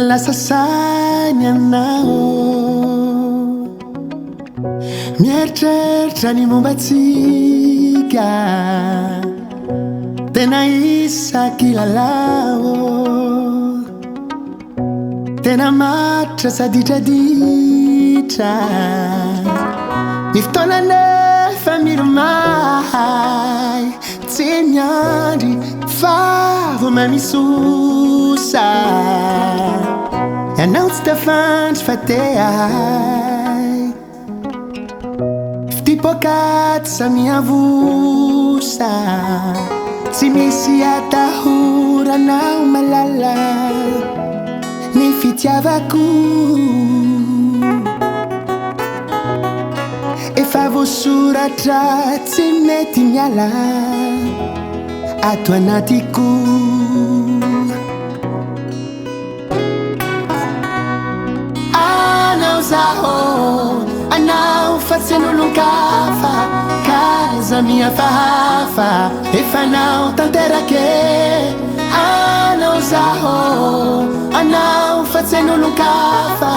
lasa sainy anao, mieritreritra ny momba tsika, tena isaky lalao, tena matra saditraditra, ny fotoana nefa miromahay, tsy miandry fa vo mamisosa, ianao tsy tafandry fa te ahay, fitipoakaty samiavosa, tsy misy atahoranao malala ny fitiavako, efa voasoratra tsy mety miala ato anatiko. Anao zaho, anao fa tsy nolonkafa, kaza mihafahafa, efa nao tanterake. Anao zaho, anao fa tsy nolonkafa,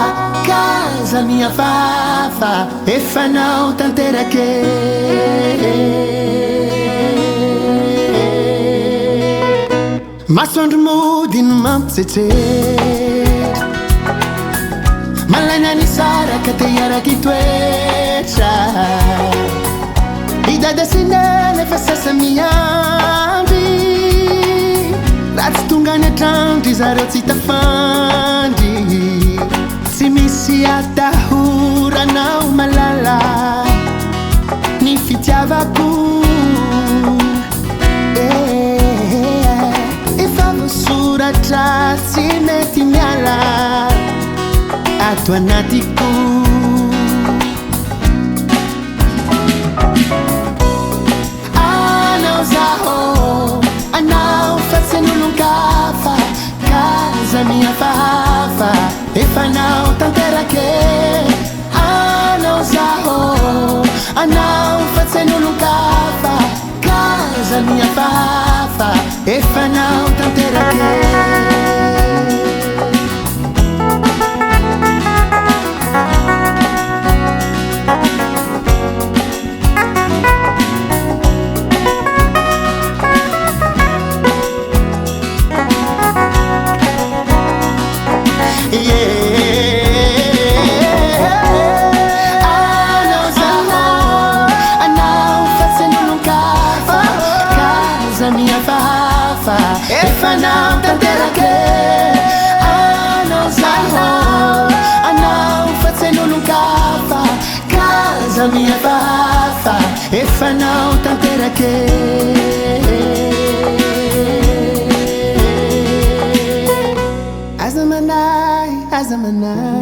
kaza mihafahafa, efa nao tanterake. Masoandro mody no mampitsetsetra, malaina ny saraka te hiaraky toetra, idada sy nena fa sasa miandry, raha tsy tonga ny atrano ry zareo tsy tafandry, tsy misy atahoranao malala ny fitiavako, efa voasoratra tsy mety miala ato anatiko. Anao zaho, anao fa tsy nolonkafa, kaza mihafahafa, efa nao tanterake. Anao zaho, anao fa tsy nolonkafa, kaza mihafahafa, efa nao tanterake. Efa nao tanterake. Anao zaho, anao fa tsy nolonkafa, kaza mihafahafa, efa nao tanterake. Aza manay, aza manay.